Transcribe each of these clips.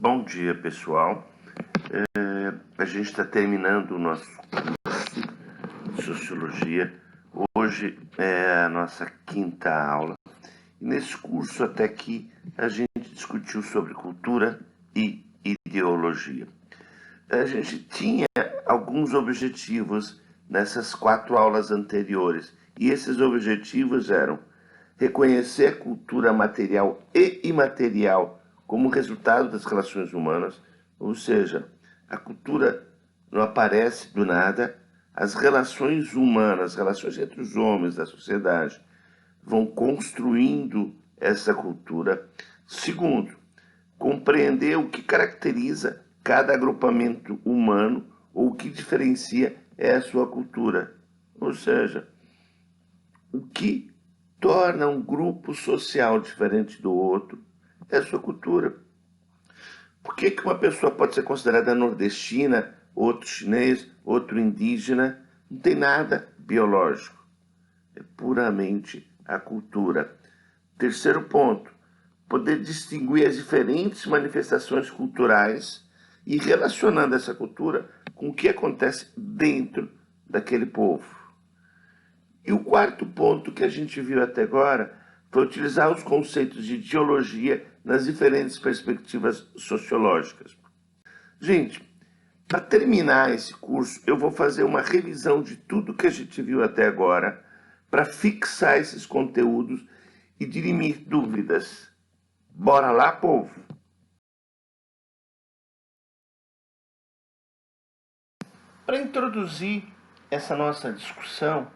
Bom dia, pessoal. A gente está terminando o nosso curso de Sociologia. Hoje é a nossa quinta aula. E nesse curso, até aqui, a gente discutiu sobre cultura e ideologia. A gente tinha alguns objetivos nessas 4 aulas anteriores. E esses objetivos eram reconhecer a cultura material e imaterial como resultado das relações humanas, ou seja, a cultura não aparece do nada, as relações humanas, relações entre os homens da sociedade, vão construindo essa cultura. Segundo, compreender o que caracteriza cada agrupamento humano ou o que diferencia a sua cultura, ou seja, o que torna um grupo social diferente do outro é a sua cultura. Por que uma pessoa pode ser considerada nordestina, outro chinês, outro indígena? Não tem nada biológico. É puramente a cultura. Terceiro ponto, poder distinguir as diferentes manifestações culturais e relacionando essa cultura com o que acontece dentro daquele povo. E o quarto ponto que a gente viu até agora foi utilizar os conceitos de ideologia nas diferentes perspectivas sociológicas. Gente, para terminar esse curso, eu vou fazer uma revisão de tudo que a gente viu até agora para fixar esses conteúdos e dirimir dúvidas. Bora lá, povo? Para introduzir essa nossa discussão,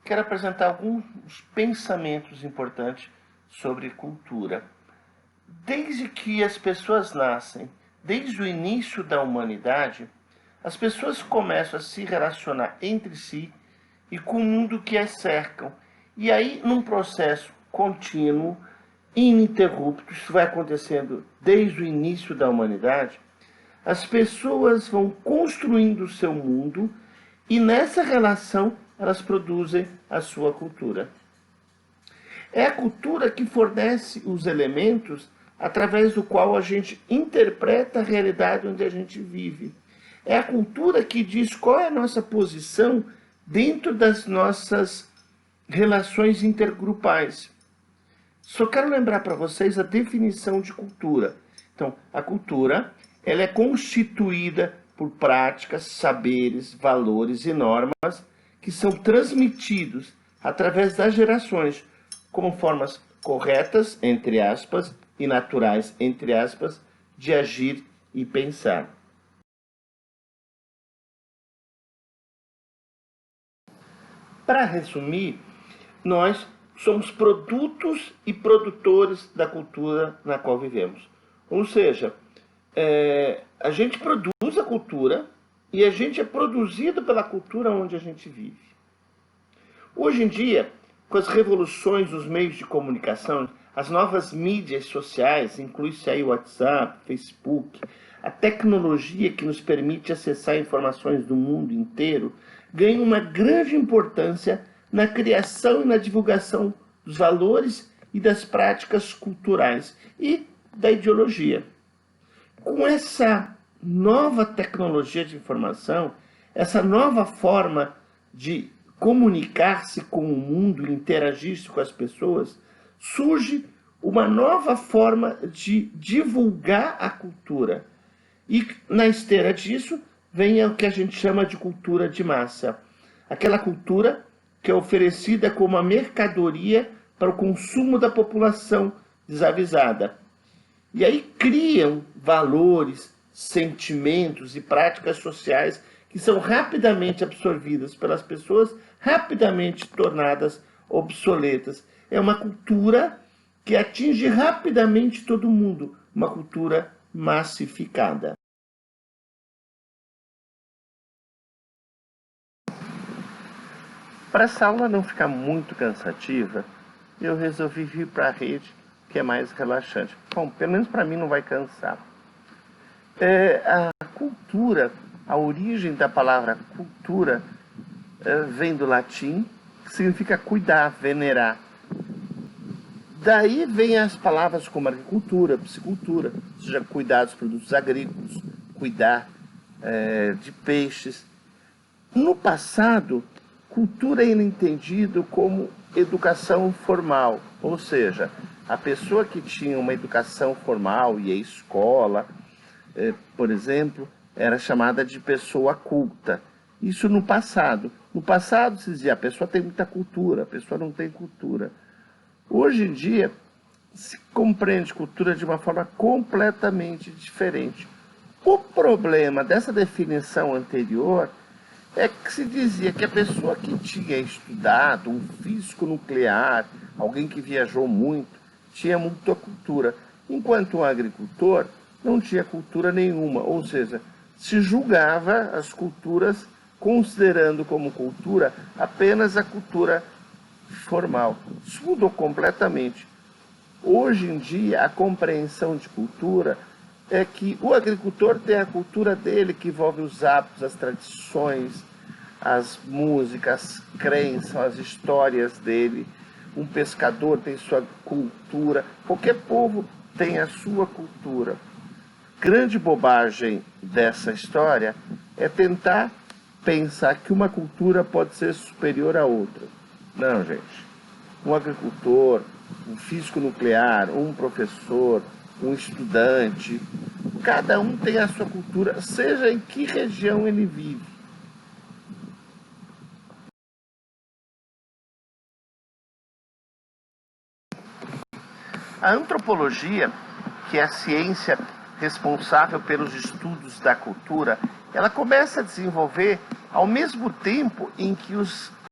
quero apresentar alguns pensamentos importantes sobre cultura. Desde que as pessoas nascem, desde o início da humanidade, as pessoas começam a se relacionar entre si e com o mundo que as cercam. E aí, num processo contínuo, ininterrupto, isso vai acontecendo desde o início da humanidade, as pessoas vão construindo o seu mundo e nessa relação elas produzem a sua cultura. É a cultura que fornece os elementos através do qual a gente interpreta a realidade onde a gente vive. É a cultura que diz qual é a nossa posição dentro das nossas relações intergrupais. Só quero lembrar para vocês a definição de cultura. Então, a cultura ela é constituída por práticas, saberes, valores e normas que são transmitidos através das gerações como formas corretas, entre aspas, e naturais, entre aspas, de agir e pensar. Para resumir, nós somos produtos e produtores da cultura na qual vivemos. Ou seja, a gente produz a cultura e a gente é produzido pela cultura onde a gente vive. Hoje em dia, com as revoluções dos meios de comunicação, as novas mídias sociais, inclui-se aí o WhatsApp, Facebook, a tecnologia que nos permite acessar informações do mundo inteiro, ganha uma grande importância na criação e na divulgação dos valores e das práticas culturais e da ideologia. Com essa nova tecnologia de informação, essa nova forma de comunicar-se com o mundo e interagir-se com as pessoas, surge uma nova forma de divulgar a cultura. E na esteira disso, vem o que a gente chama de cultura de massa. Aquela cultura que é oferecida como uma mercadoria para o consumo da população desavisada. E aí criam valores, sentimentos e práticas sociais que são rapidamente absorvidas pelas pessoas, rapidamente tornadas obsoletas. É uma cultura que atinge rapidamente todo mundo, uma cultura massificada. Para essa aula não ficar muito cansativa, eu resolvi vir para a rede, que é mais relaxante. Bom, pelo menos para mim não vai cansar. A cultura, a origem da palavra cultura vem do latim, que significa cuidar, venerar. Daí vem as palavras como agricultura, piscicultura, ou seja, cuidar dos produtos agrícolas, cuidar de peixes. No passado, cultura era entendido como educação formal, ou seja, a pessoa que tinha uma educação formal, ia à escola, por exemplo, era chamada de pessoa culta. Isso no passado. No passado se dizia, a pessoa tem muita cultura, a pessoa não tem cultura. Hoje em dia, se compreende cultura de uma forma completamente diferente. O problema dessa definição anterior é que se dizia que a pessoa que tinha estudado, um físico nuclear, alguém que viajou muito, tinha muita cultura, enquanto um agricultor não tinha cultura nenhuma, ou seja, se julgava as culturas considerando como cultura apenas a cultura formal. Isso mudou completamente. Hoje em dia, a compreensão de cultura é que o agricultor tem a cultura dele, que envolve os hábitos, as tradições, as músicas, as crenças, as histórias dele. Um pescador tem sua cultura. Qualquer povo tem a sua cultura. Grande bobagem dessa história é tentar pensar que uma cultura pode ser superior à outra. Não, gente. Um agricultor, um físico nuclear, um professor, um estudante, cada um tem a sua cultura, seja em que região ele vive. A antropologia, que é a ciência responsável pelos estudos da cultura, ela começa a desenvolver ao mesmo tempo em que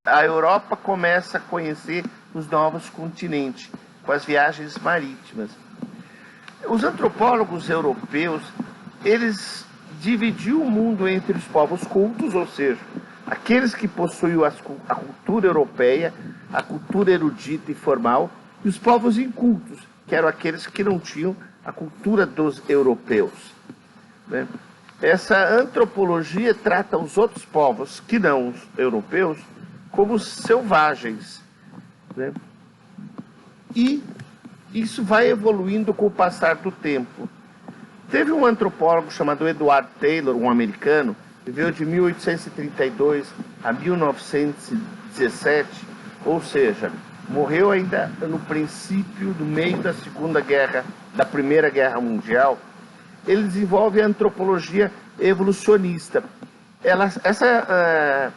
a Europa começa a conhecer os novos continentes, com as viagens marítimas. Os antropólogos europeus, eles dividiam o mundo entre os povos cultos, ou seja, aqueles que possuíam a cultura europeia, a cultura erudita e formal, e os povos incultos, que eram aqueles que não tinham a cultura dos europeus. Né? Essa antropologia trata os outros povos, que não os europeus, como selvagens. Né? E isso vai evoluindo com o passar do tempo. Teve um antropólogo chamado Edward Taylor, um americano, que viveu de 1832 a 1917, ou seja, morreu ainda no princípio, no meio da Primeira Guerra Mundial. Ele desenvolve a antropologia evolucionista. Essa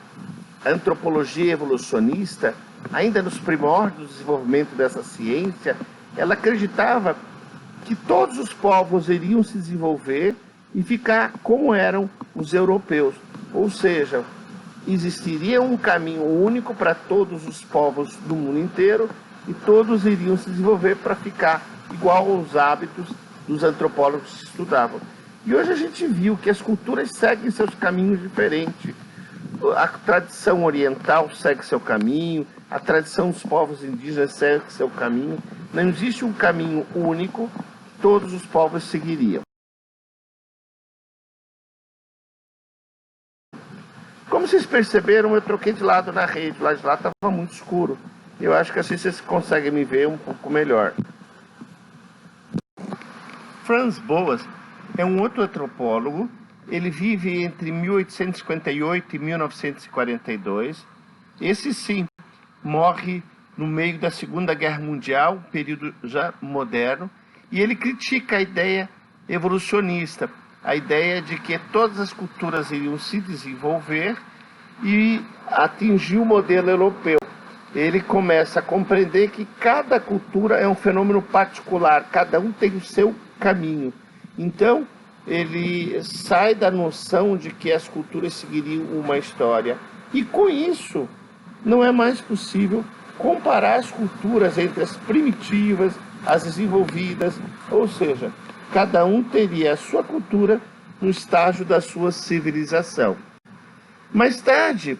antropologia evolucionista, ainda nos primórdios do desenvolvimento dessa ciência, ela acreditava que todos os povos iriam se desenvolver e ficar como eram os europeus. Ou seja, existiria um caminho único para todos os povos do mundo inteiro e todos iriam se desenvolver para ficar igual aos hábitos dos antropólogos que estudavam. E hoje a gente viu que as culturas seguem seus caminhos diferentes. A tradição oriental segue seu caminho, a tradição dos povos indígenas segue seu caminho. Não existe um caminho único que todos os povos seguiriam. Como vocês perceberam, eu troquei de lado na rede, lá de lá estava muito escuro. Eu acho que assim vocês conseguem me ver um pouco melhor. Franz Boas é um outro antropólogo. Ele vive entre 1858 e 1942. Esse sim morre no meio da Segunda Guerra Mundial, um período já moderno, e ele critica a ideia evolucionista, a ideia de que todas as culturas iriam se desenvolver e atingir o modelo europeu. Ele começa a compreender que cada cultura é um fenômeno particular, cada um tem o seu caminho. Então, ele sai da noção de que as culturas seguiriam uma história. E com isso, não é mais possível comparar as culturas entre as primitivas, as desenvolvidas, ou seja, cada um teria a sua cultura no estágio da sua civilização. Mais tarde,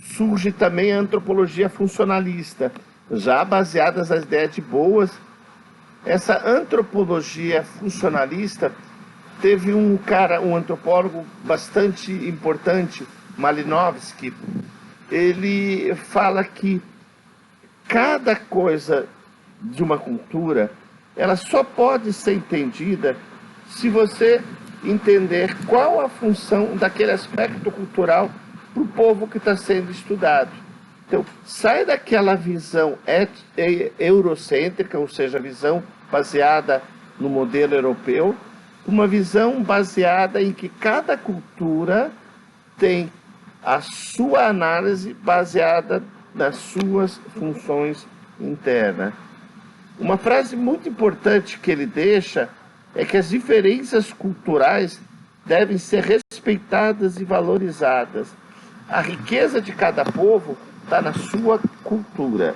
surge também a antropologia funcionalista, já baseada nas ideias de Boas. Essa antropologia funcionalista teve um antropólogo bastante importante, Malinowski. Ele fala que cada coisa de uma cultura, ela só pode ser entendida se você entender qual a função daquele aspecto cultural para o povo que está sendo estudado. Então, sai daquela visão eurocêntrica, ou seja, a visão baseada no modelo europeu, uma visão baseada em que cada cultura tem a sua análise baseada nas suas funções internas. Uma frase muito importante que ele deixa é que as diferenças culturais devem ser respeitadas e valorizadas. A riqueza de cada povo está na sua cultura.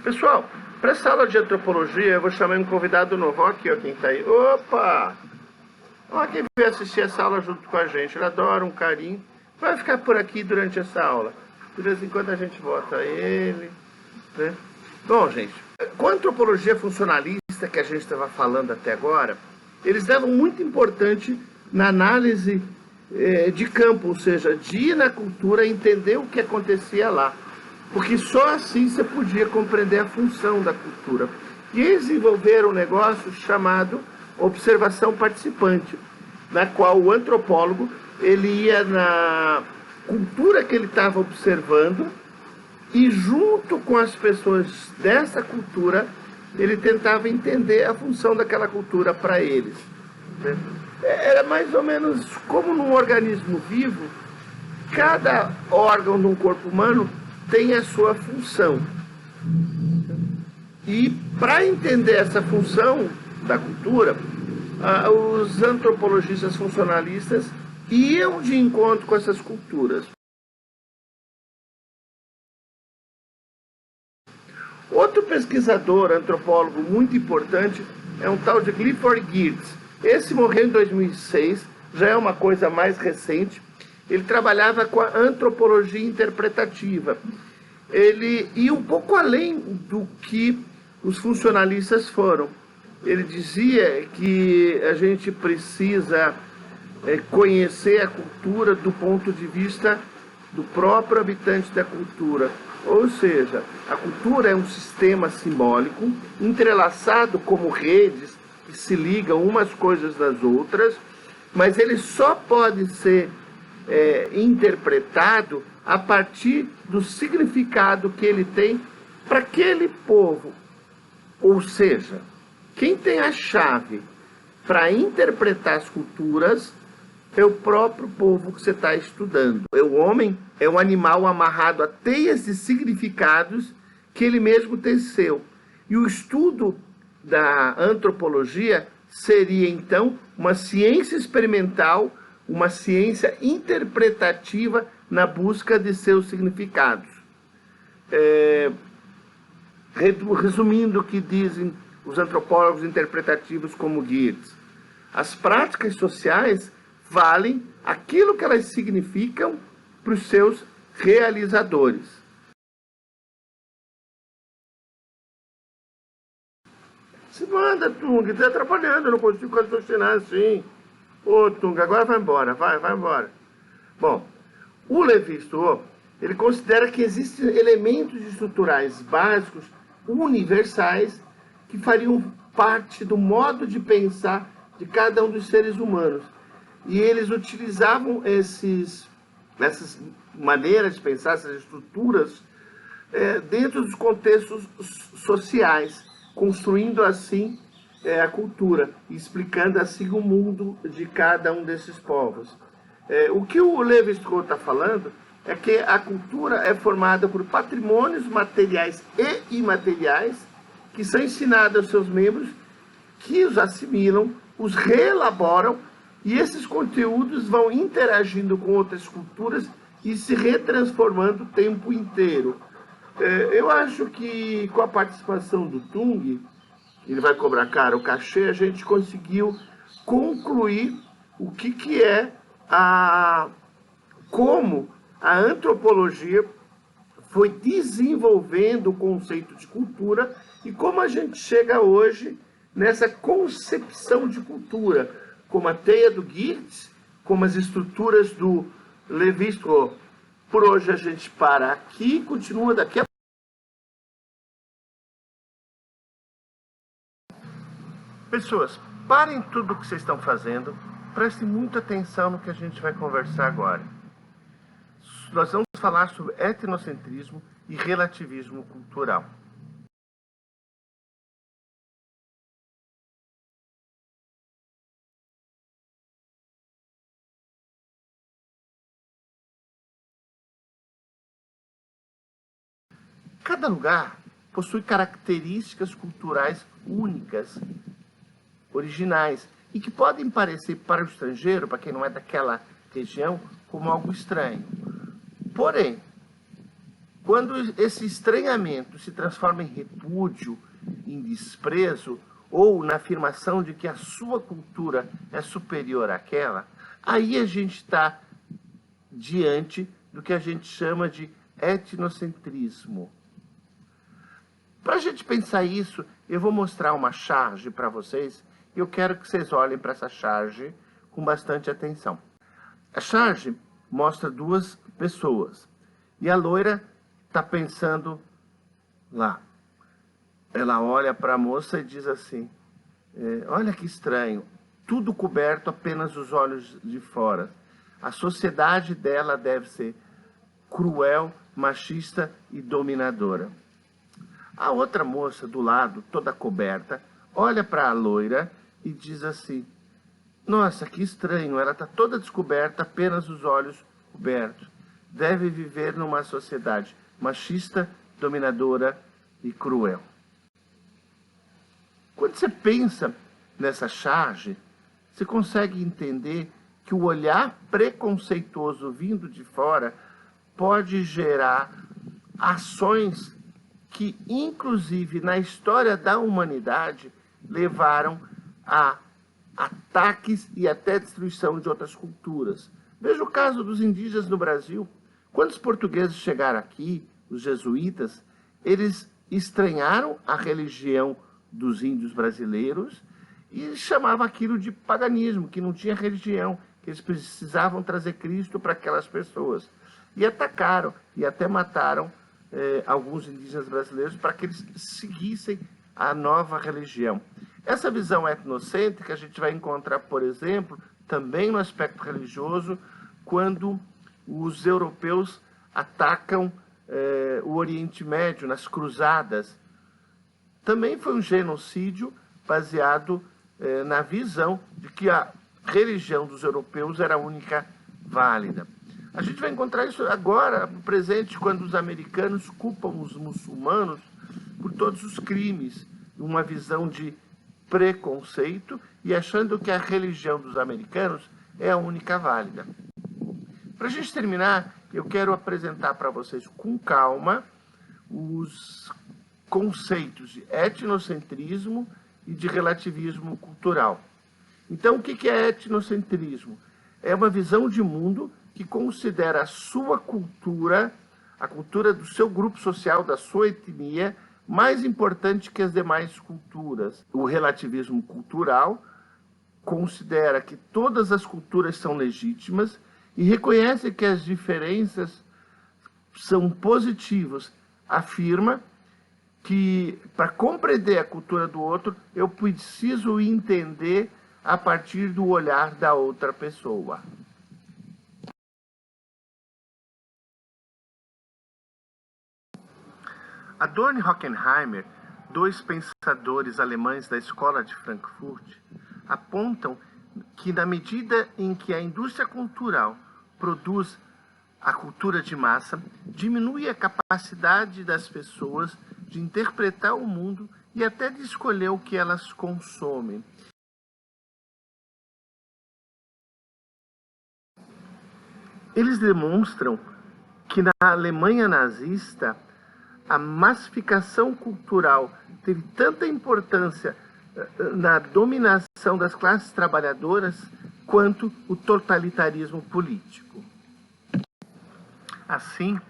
Pessoal, para essa aula de antropologia, eu vou chamar um convidado novo. Olha aqui, ó, quem está aí. Opa! Olha quem veio assistir essa aula junto com a gente. Ele adora um carinho. Vai ficar por aqui durante essa aula. De vez em quando a gente bota ele, né? Bom, gente, com a antropologia funcionalista que a gente estava falando até agora, eles davam muito importante na análise de campo, ou seja, de ir na cultura e entender o que acontecia lá. Porque só assim você podia compreender a função da cultura. E eles desenvolveram um negócio chamado observação participante, na qual o antropólogo ele ia na cultura que ele estava observando e junto com as pessoas dessa cultura ele tentava entender a função daquela cultura para eles, né? Era mais ou menos como num organismo vivo, cada órgão de um corpo humano tem a sua função. E para entender essa função da cultura, os antropologistas funcionalistas iam de encontro com essas culturas. Outro pesquisador, antropólogo muito importante, é um tal de Clifford Geertz. Esse morreu em 2006, já é uma coisa mais recente. Ele trabalhava com a antropologia interpretativa. Ele ia um pouco além do que os funcionalistas foram. Ele dizia que a gente precisa conhecer a cultura do ponto de vista do próprio habitante da cultura. Ou seja, a cultura é um sistema simbólico, entrelaçado como redes que se ligam umas coisas nas outras, mas ele só pode ser interpretado a partir do significado que ele tem para aquele povo. Ou seja, quem tem a chave para interpretar as culturas é o próprio povo que você está estudando. O homem é um animal amarrado a teias de significados que ele mesmo teceu. E o estudo da antropologia seria, então, uma ciência experimental, uma ciência interpretativa na busca de seus significados. Resumindo o que dizem os antropólogos interpretativos como Geertz, as práticas sociais valem aquilo que elas significam para os seus realizadores. Se manda, Tung, está atrapalhando, eu não consigo raciocinar assim. Ô, Tung, agora vai embora, vai embora. Bom, o Lévi-Strauss, ele considera que existem elementos estruturais básicos, universais, que fariam parte do modo de pensar de cada um dos seres humanos. E eles utilizavam essas maneiras de pensar, essas estruturas, dentro dos contextos sociais, construindo assim a cultura, explicando assim o mundo de cada um desses povos. O que o Lévi-Strauss está falando é que a cultura é formada por patrimônios materiais e imateriais que são ensinados aos seus membros, que os assimilam, os reelaboram, e esses conteúdos vão interagindo com outras culturas e se retransformando o tempo inteiro. Eu acho que com a participação do Tung, ele vai cobrar caro o cachê, a gente conseguiu concluir o que é como a antropologia foi desenvolvendo o conceito de cultura e como a gente chega hoje nessa concepção de cultura, como a teia do Geertz, como as estruturas do Lévi-Strauss. Por hoje a gente para aqui e continua daqui a Pessoas, parem tudo o que vocês estão fazendo, prestem muita atenção no que a gente vai conversar agora. Nós vamos falar sobre etnocentrismo e relativismo cultural. Cada lugar possui características culturais únicas, originais, e que podem parecer para o estrangeiro, para quem não é daquela região, como algo estranho. Porém, quando esse estranhamento se transforma em repúdio, em desprezo, ou na afirmação de que a sua cultura é superior àquela, aí a gente está diante do que a gente chama de etnocentrismo. Para a gente pensar isso, eu vou mostrar uma charge para vocês e eu quero que vocês olhem para essa charge com bastante atenção. A charge mostra duas pessoas e a loira está pensando lá. Ela olha para a moça e diz assim, olha que estranho, tudo coberto, apenas os olhos de fora. A sociedade dela deve ser cruel, machista e dominadora. A outra moça do lado, toda coberta, olha para a loira e diz assim, nossa, que estranho, ela está toda descoberta, apenas os olhos cobertos. Deve viver numa sociedade machista, dominadora e cruel. Quando você pensa nessa charge, você consegue entender que o olhar preconceituoso vindo de fora pode gerar ações que, inclusive, na história da humanidade, levaram a ataques e até destruição de outras culturas. Veja o caso dos indígenas no Brasil. Quando os portugueses chegaram aqui, os jesuítas, eles estranharam a religião dos índios brasileiros e chamavam aquilo de paganismo, que não tinha religião, que eles precisavam trazer Cristo para aquelas pessoas. E atacaram e até mataram alguns indígenas brasileiros para que eles seguissem a nova religião. Essa visão etnocêntrica a gente vai encontrar, por exemplo, também no aspecto religioso, quando os europeus atacam o Oriente Médio nas cruzadas. Também foi um genocídio baseado na visão de que a religião dos europeus era a única válida. A gente vai encontrar isso agora, no presente, quando os americanos culpam os muçulmanos por todos os crimes, uma visão de preconceito e achando que a religião dos americanos é a única válida. Para a gente terminar, eu quero apresentar para vocês com calma os conceitos de etnocentrismo e de relativismo cultural. Então, o que é etnocentrismo? É uma visão de mundo que considera a sua cultura, a cultura do seu grupo social, da sua etnia, mais importante que as demais culturas. O relativismo cultural considera que todas as culturas são legítimas e reconhece que as diferenças são positivas. Afirma que, para compreender a cultura do outro, eu preciso entender a partir do olhar da outra pessoa. Adorno e Horkheimer, dois pensadores alemães da Escola de Frankfurt, apontam que na medida em que a indústria cultural produz a cultura de massa, diminui a capacidade das pessoas de interpretar o mundo e até de escolher o que elas consomem. Eles demonstram que na Alemanha nazista, a massificação cultural teve tanta importância na dominação das classes trabalhadoras quanto o totalitarismo político. Assim,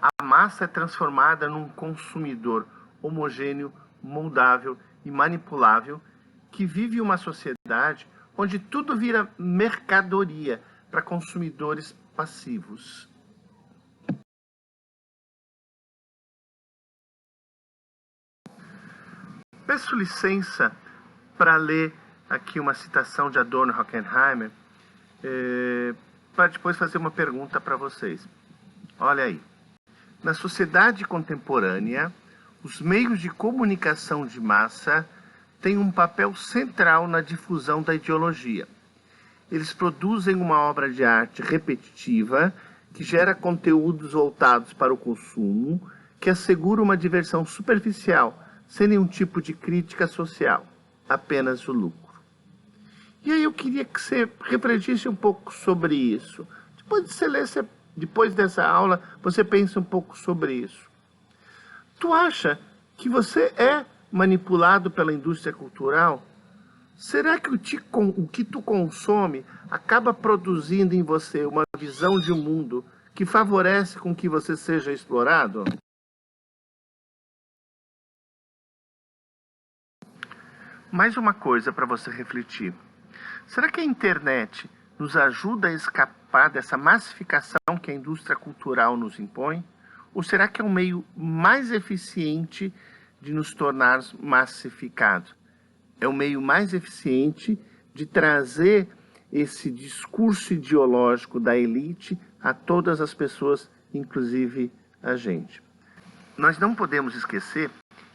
a massa é transformada num consumidor homogêneo, moldável e manipulável que vive uma sociedade onde tudo vira mercadoria para consumidores passivos. Peço licença para ler aqui uma citação de Adorno e Horkheimer, para depois fazer uma pergunta para vocês. Olha aí. Na sociedade contemporânea, os meios de comunicação de massa têm um papel central na difusão da ideologia. Eles produzem uma obra de arte repetitiva que gera conteúdos voltados para o consumo, que assegura uma diversão superficial, sem nenhum tipo de crítica social, apenas o lucro. E aí eu queria que você refletisse um pouco sobre isso. Depois dessa aula, você pensa um pouco sobre isso. Tu acha que você é manipulado pela indústria cultural? Será que o que tu consome acaba produzindo em você uma visão de um mundo que favorece com que você seja explorado? Mais uma coisa para você refletir. Será que a internet nos ajuda a escapar dessa massificação que a indústria cultural nos impõe? Ou será que é um meio mais eficiente de nos tornar massificados? É um meio mais eficiente de trazer esse discurso ideológico da elite a todas as pessoas, inclusive a gente. Nós não podemos esquecer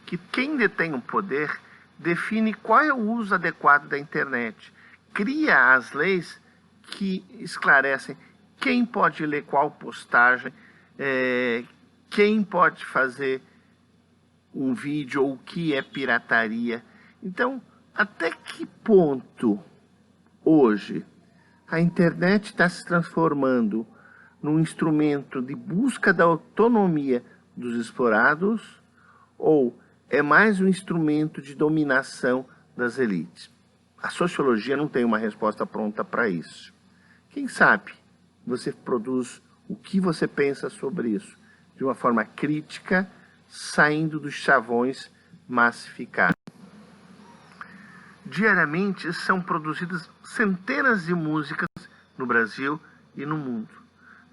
que quem detém o poder define qual é o uso adequado da internet, cria as leis que esclarecem quem pode ler qual postagem, quem pode fazer um vídeo ou o que é pirataria. Então, até que ponto hoje a internet está se transformando num instrumento de busca da autonomia dos explorados ou é mais um instrumento de dominação das elites? A sociologia não tem uma resposta pronta para isso. Quem sabe você produz o que você pensa sobre isso de uma forma crítica, saindo dos chavões massificados. Diariamente são produzidas centenas de músicas no Brasil e no mundo.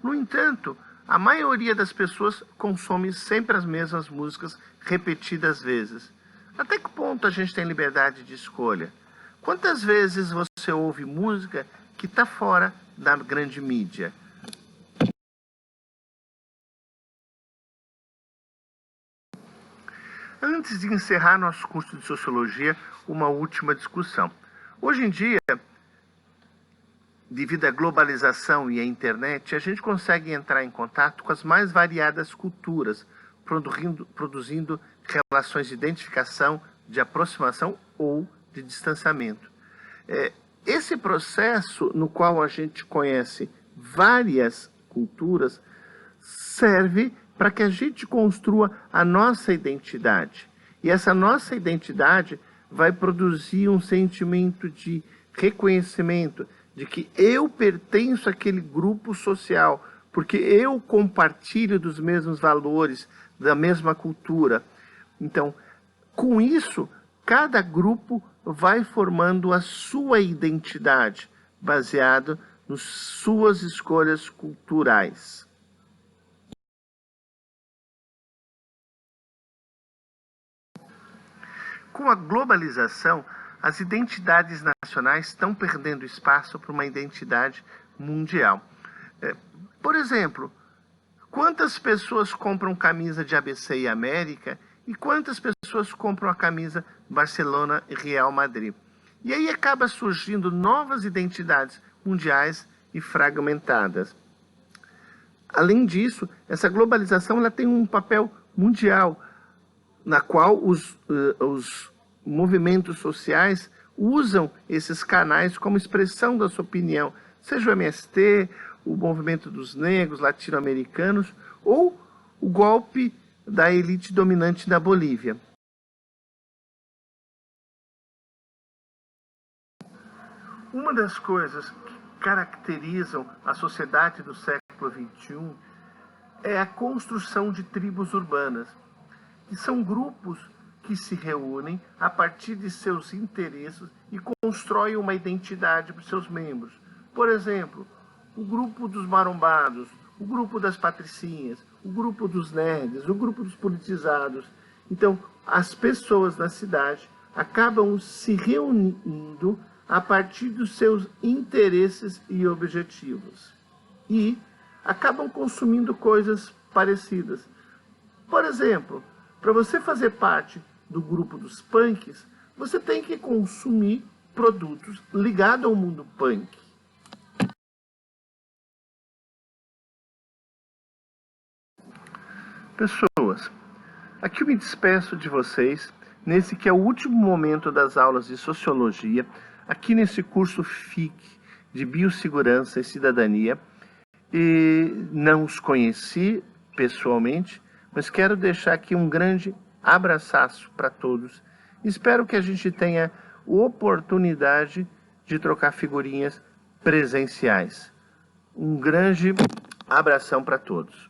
No entanto, a maioria das pessoas consome sempre as mesmas músicas repetidas vezes. Até que ponto a gente tem liberdade de escolha? Quantas vezes você ouve música que está fora da grande mídia? Antes de encerrar nosso curso de Sociologia, uma última discussão. Hoje em dia, devido à globalização e à internet, a gente consegue entrar em contato com as mais variadas culturas, produzindo relações de identificação, de aproximação ou de distanciamento. Esse processo no qual a gente conhece várias culturas serve para que a gente construa a nossa identidade. E essa nossa identidade vai produzir um sentimento de reconhecimento, de que eu pertenço àquele grupo social, porque eu compartilho dos mesmos valores, da mesma cultura. Então, com isso, cada grupo vai formando a sua identidade, baseado nas suas escolhas culturais. Com a globalização, as identidades nacionais estão perdendo espaço para uma identidade mundial. Por exemplo, quantas pessoas compram camisa de ABC e América e quantas pessoas compram a camisa Barcelona e Real Madrid? E aí acaba surgindo novas identidades mundiais e fragmentadas. Além disso, essa globalização ela tem um papel mundial, na qual os movimentos sociais usam esses canais como expressão da sua opinião, seja o MST, o movimento dos negros latino-americanos ou o golpe da elite dominante da Bolívia. Uma das coisas que caracterizam a sociedade do século XXI é a construção de tribos urbanas, que são grupos que se reúnem a partir de seus interesses e constroem uma identidade para os seus membros. Por exemplo, o grupo dos marombados, o grupo das patricinhas, o grupo dos nerds, o grupo dos politizados. Então, as pessoas na cidade acabam se reunindo a partir dos seus interesses e objetivos. E acabam consumindo coisas parecidas. Por exemplo, para você fazer parte do grupo dos punks, você tem que consumir produtos ligados ao mundo punk. Pessoas, aqui eu me despeço de vocês, nesse que é o último momento das aulas de Sociologia, aqui nesse curso FIC de Biossegurança e Cidadania. E não os conheci pessoalmente, mas quero deixar aqui um grande abraço para todos. Espero que a gente tenha oportunidade de trocar figurinhas presenciais. Um grande abração para todos.